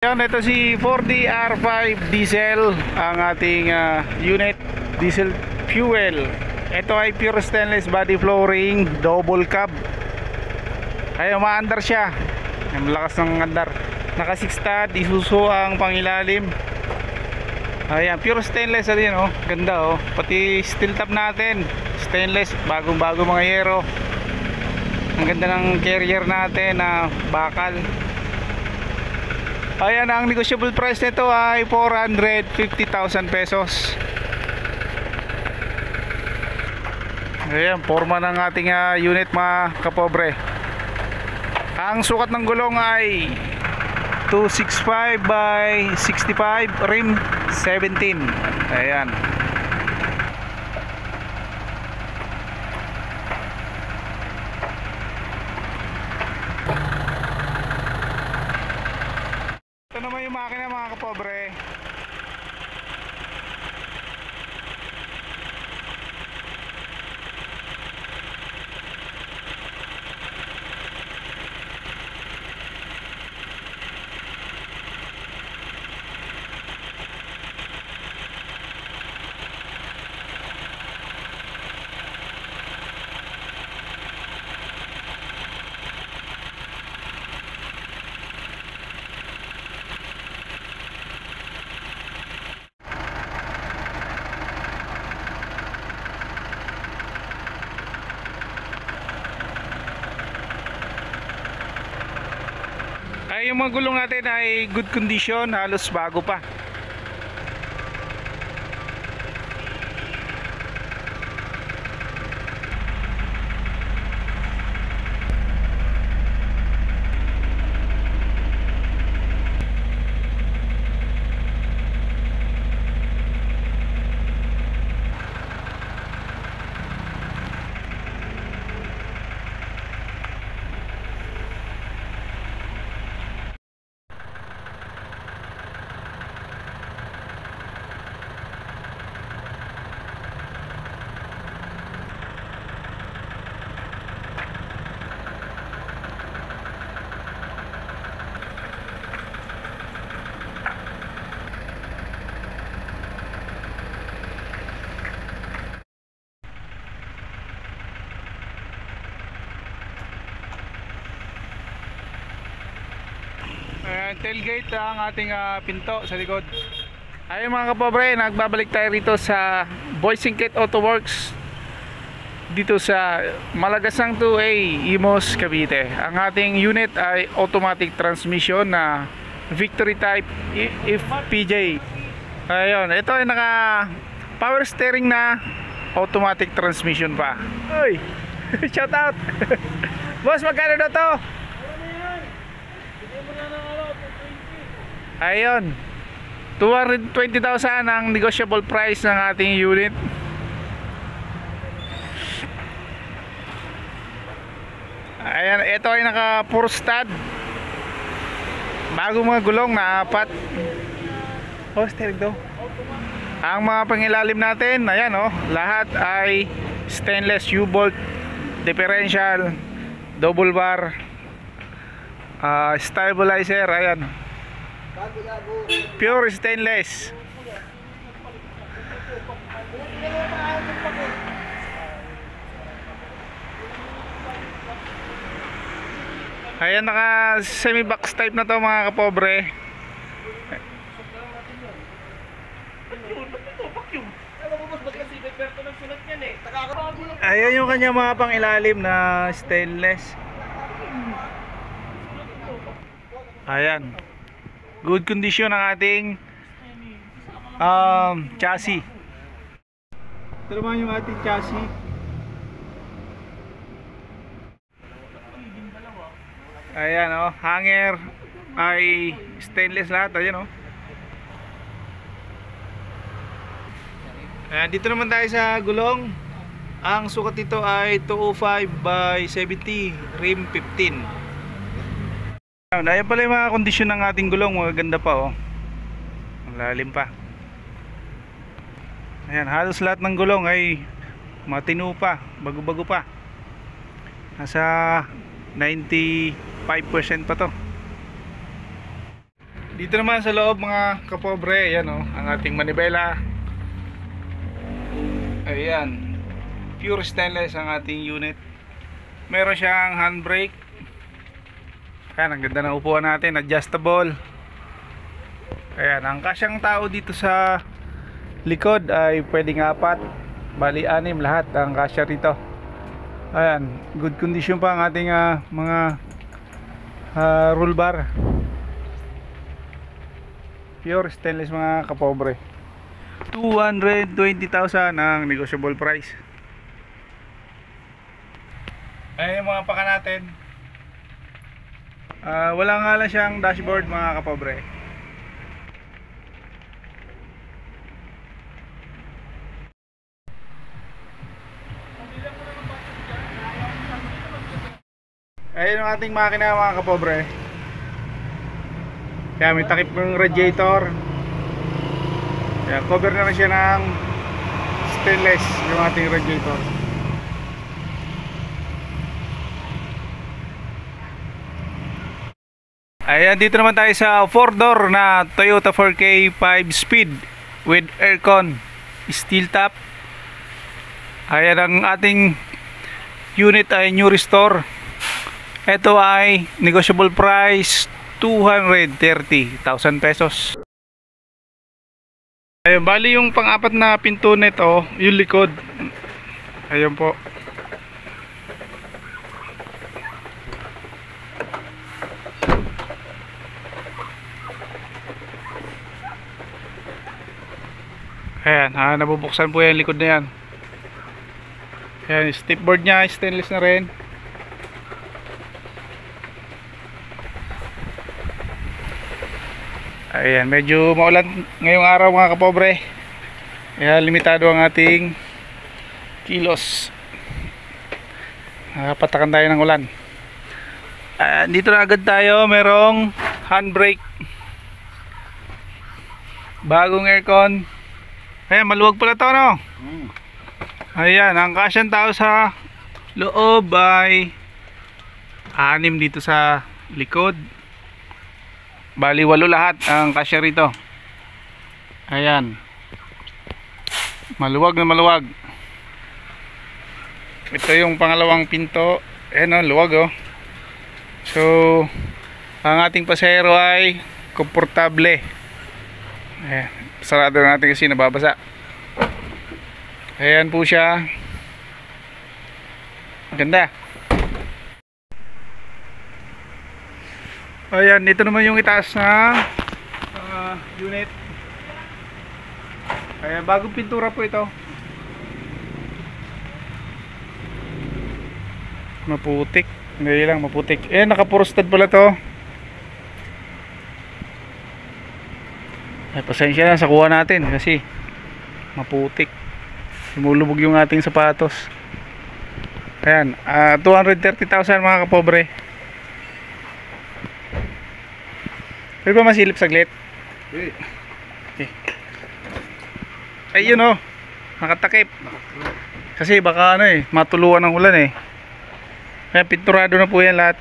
Yan, ito si 4DR5 diesel, ang ating unit diesel fuel. Ito ay pure stainless body flooring, double cab. Ay umaandar siya, ang lakas ng andar. Naka 6 stud, Isuzu ang pangilalim. Ayan, pure stainless din, oh. Ganda, oh. Pati steel top natin stainless, bagong bago mga yero. Ang ganda ng carrier natin na bakal. Ayan, ang negotiable price nito ay 450,000 pesos. Ayan, forma ng ating unit mga kapobre. Ang sukat ng gulong ay 265 by 65, rim 17. Ayan. Ito naman yung makina mga kapobre. Ay, yung mga gulong natin ay good condition, halos bago pa. Tailgate ang ating pinto sa likod. Ayun mga kapobre, nagbabalik tayo rito sa Boysinkit Auto Works dito sa Malagasang 2A, Imos, Cavite. Ang ating unit ay automatic transmission na Victory Type FPJ. Ayun, ito ay naka power steering na automatic transmission pa. Oy, shout out. Boss, magkano na to? Ayun, 220,000 ang negotiable price ng ating unit. Ayan, ito ay naka 4 stud, bagong mga gulong na 4. Oh, steering daw. Ang mga pangilalim natin, ayan, oh, lahat ay stainless, U-bolt, differential, double bar, stabilizer, ayan, pure stainless. Ayan, naka semi box type na to mga kapobre. Ayan yung kanya mga pangilalim na stainless. Ayan, good condition ang ating chassis. Ito naman yung ating chassis. Ayan, oh, hanger ay stainless lahat. Ayan, oh. Ayan, dito naman tayo sa gulong. Ang sukat nito ay 205 by 70, rim 15. Ayan pala yung mga kondisyon ng ating gulong. Maganda pa, oh. Ang lalim pa. Ayan, halos lahat ng gulong ay matino pa, bago-bago pa. Nasa 95% pa to. Dito naman sa loob mga kapobre, ayan oh, ang ating manibela. Ayan, pure stainless ang ating unit. Meron siyang handbrake. Ayan, ang ganda ng upuan natin, adjustable. Ayan, ang kasyang tao dito sa likod ay pwedeng 4, bali 6 lahat ang kasya rito. Ayan, good condition pa ang ating mga roll bar. Pure stainless mga kapobre. 220,000 ang negotiable price. Ayan yung mga paka natin. Wala nga lang siyang dashboard mga kapobre. Ayan yung ating makina mga kapobre. Kaya may takip ng radiator. Kaya cover na rin siya ng stainless yung ating radiator. Ayan, dito naman tayo sa 4-door na Toyota 4K 5-speed with aircon, steel top. Ayan, ang ating unit ay new restore. Ito ay negotiable price 230,000 pesos. Ayan, bali yung pang-apat na pinto nito, yung likod. Ayan po. Ayan, nabubuksan po yung likod na yan. Ayan, stepboard nya, stainless na rin. Ayan, medyo maulan ngayong araw mga kapobre. Kaya limitado ang ating kilos. Patakan tayo ng ulan. Dito na agad tayo, merong handbrake, bagong aircon. Ayan, maluwag pala to, no? Ayan, ang kasyang tao sa loob ay 6 dito sa likod. Bali 8 lahat ang kasya rito. Ayan, maluwag na maluwag. Ito yung pangalawang pinto. Ayan o, luwag o. So ang ating pasahero ay komportable. Ayan, sarado natin kasi nababasa. Ayan po siya. Ganda. Ayan, dito naman yung itaas na unit. Ayan, bagong pintura po ito. Maputik. Hindi lang, maputik. Ayan, nakapurustad pala to. Ay, pasensya na sa kuha natin kasi maputik. Lumulubog yung ating sapatos. Ayan, 230,000 mga kapobre. Pwede ba masilip saglit? Okay. Ayun o, nakatakip. Kasi baka ano matuluan ng ulan eh. Kaya pinturado na po yan lahat.